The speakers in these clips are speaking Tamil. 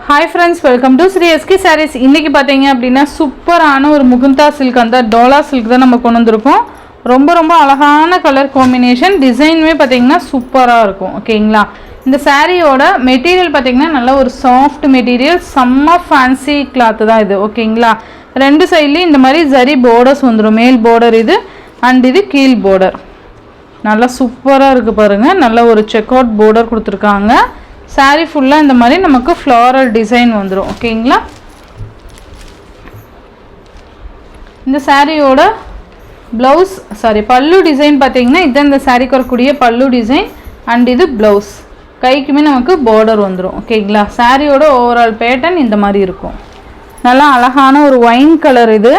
Hi friends, welcome to Shri SK sarees. இன்றைக்கி பார்த்தீங்க அப்படின்னா சூப்பரான ஒரு முகுந்தா சில்க், அந்த டோலா சில்க் தான் நம்ம கொண்டு வந்திருக்கோம். ரொம்ப ரொம்ப அழகான கலர் காம்பினேஷன், டிசைனுமே பார்த்தீங்கன்னா சூப்பராக இருக்கும். ஓகேங்களா, இந்த சாரியோட மெட்டீரியல் பார்த்தீங்கன்னா நல்ல ஒரு சாஃப்ட் மெட்டீரியல், செம்ம ஃபேன்சி கிளாத்து தான் இது. ஓகேங்களா, ரெண்டு சைட்லேயும் இந்த மாதிரி ஜரி பார்டர்ஸ் வந்துடும். மேல் பார்டர் இது அண்ட் இது கீழ் பார்டர். நல்லா சூப்பராக இருக்குது பாருங்கள். நல்ல ஒரு செக் அவுட் பார்டர் கொடுத்துருக்காங்க. சாரீ ஃபுல்லாக இந்த மாதிரி நமக்கு ஃப்ளாரல் டிசைன் வந்துடும். ஓகேங்களா, இந்த சாரியோட ப்ளவுஸ் பல்லு டிசைன் பார்த்தீங்கன்னா இதுதான் இந்த சாரீக்கு வரக்கூடிய பல்லு டிசைன் அண்ட் இது ப்ளவுஸ். கைக்குமே நமக்கு பார்டர் வந்துடும். ஓகேங்களா, சாரியோட ஓவரால் பேட்டர்ன் இந்த மாதிரி இருக்கும். நல்லா அழகான ஒரு ஒயின் கலர் இது.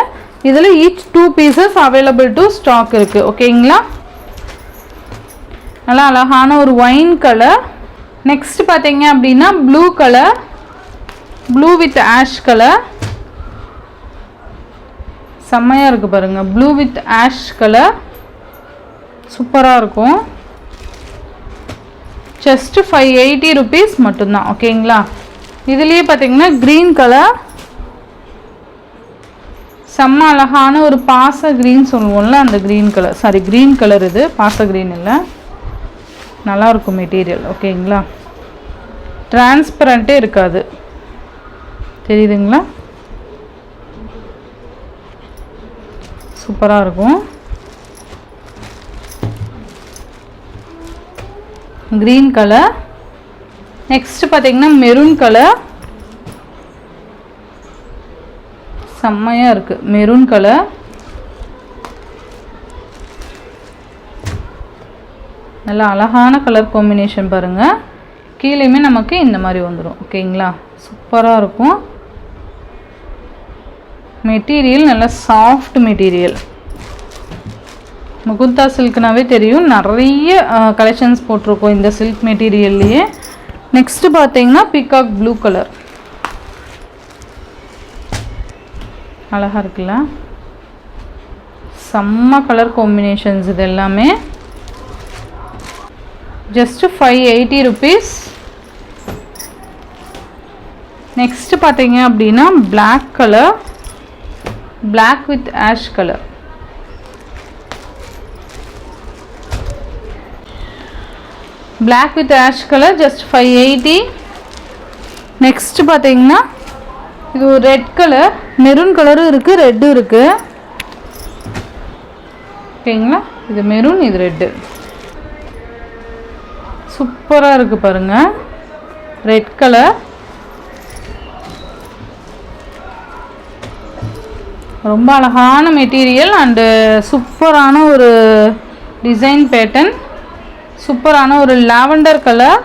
இதில் each 2 pieces available to stock இருக்குது. ஓகேங்களா, நல்லா அழகான ஒரு ஒயின் கலர். நெக்ஸ்ட் பார்த்தீங்க அப்படின்னா blue colour, blue with ash colour. செம்மையாக இருக்குது பாருங்கள். ப்ளூ வித் ஆஷ் கலர் சூப்பராக இருக்கும். ஜஸ்ட் 580 rupees மட்டும்தான். ஓகேங்களா, இதுலேயே பார்த்தீங்கன்னா க்ரீன் கலர், செம்ம அழகான ஒரு பாச க்ரீன் சொல்லுவோம்ல, அந்த க்ரீன் கலர். க்ரீன் கலர் இது, பாச க்ரீன் இல்லை. நல்லாயிருக்கும் மெட்டீரியல். ஓகேங்களா, டிரான்ஸ்பரண்ட்டே இருக்காது, தெரியுதுங்களா? சூப்பராக இருக்கும். Green colour. நெக்ஸ்ட் பார்த்தீங்கன்னா மெரூன் கலர். செம்மையாக இருக்குது மெரூன் கலர். நல்லா அழகான கலர் காம்பினேஷன் பாருங்கள். கீழேயுமே நமக்கு இந்த மாதிரி வந்துடும். ஓகேங்களா, சூப்பராக இருக்கும். மெட்டீரியல் நல்லா சாஃப்ட் மெட்டீரியல். முகுந்தா சில்க்னாவே தெரியும், நிறைய கலெக்ஷன்ஸ் போட்டிருக்கோம் இந்த சில்க் மெட்டீரியல்லையே. நெக்ஸ்ட்டு பார்த்தீங்கன்னா பீகாக் ப்ளூ கலர். அழகாக இருக்குல்ல, செம்ம கலர் காம்பினேஷன்ஸ் இது எல்லாமே. Just 580 rupees. நெக்ஸ்ட் பார்த்தீங்க அப்படின்னா black colour, black with ash colour. Black with ash colour just 580. Next பார்த்தீங்கன்னா இது ஒரு ரெட் கலர், மெரூன் கலரும் இருக்குது, ரெட்டும் இருக்குது. ஓகேங்களா, இது மெரூன், இது ரெட்டு. சூப்பராக இருக்குது பாருங்கள். ரெட் கலர், ரொம்ப அழகான மெட்டீரியல் அண்டு சூப்பரான ஒரு டிசைன் பேட்டர்ன். சூப்பரான ஒரு லாவெண்டர் கலர்.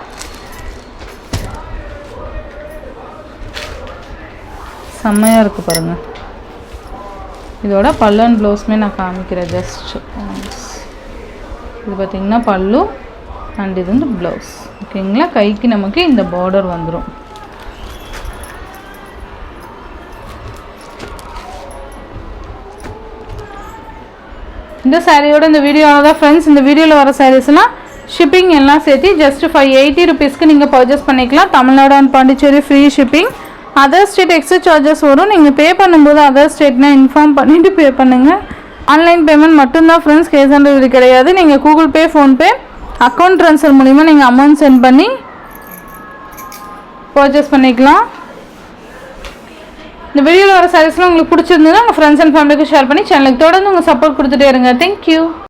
செம்மையாக இருக்குது பாருங்கள். இதோட பல்லு அண்ட் ப்ளவுஸுமே நான் காமிக்கிறேன். ஜஸ்ட் இது பார்த்திங்கன்னா பல்லு அண்ட் இது வந்து ப்ளவுஸ். ஓகேங்களா, கைக்கு நமக்கு இந்த பார்டர் வந்துடும். இந்த சாரியோட இந்த வீடியோவில் தான் ஃப்ரெண்ட்ஸ், இந்த வீடியோவில் வர சாரீஸ்லாம் ஷிப்பிங் எல்லாம் சேர்த்து ஜஸ்ட் 580 rupeesக்கு நீங்கள் பர்ச்சேஸ் பண்ணிக்கலாம். Tamil Nadu and Pondicherry free shipping. Other state extra charges வரும். நீங்கள் பே பண்ணும்போது அதர் ஸ்டேட்னா இன்ஃபார்ம் பண்ணிவிட்டு பே பண்ணுங்கள். ஆன்லைன் பேமெண்ட் மட்டும்தான் ஃப்ரெண்ட்ஸ், கேஷ் ஆன் டெலிவரி கிடையாது. நீங்கள் Google Pay, PhonePe, account transfer மூலிமா நீங்கள் அமௌண்ட் சென்ட் பண்ணி பர்ச்சேஸ் பண்ணிக்கலாம். இந்த வீடியோவில் வர சாரீஸ்லாம் உங்களுக்கு பிடிச்சிருந்ததுன்னா உங்கள் ஃப்ரெண்ட்ஸ் அண்ட் ஃபேமிலிக்கு ஷேர் பண்ணி சேனலுக்கு தொடர்ந்து உங்கள் சப்போர்ட் கொடுத்துட்டே இருங்க. தேங்க்யூ.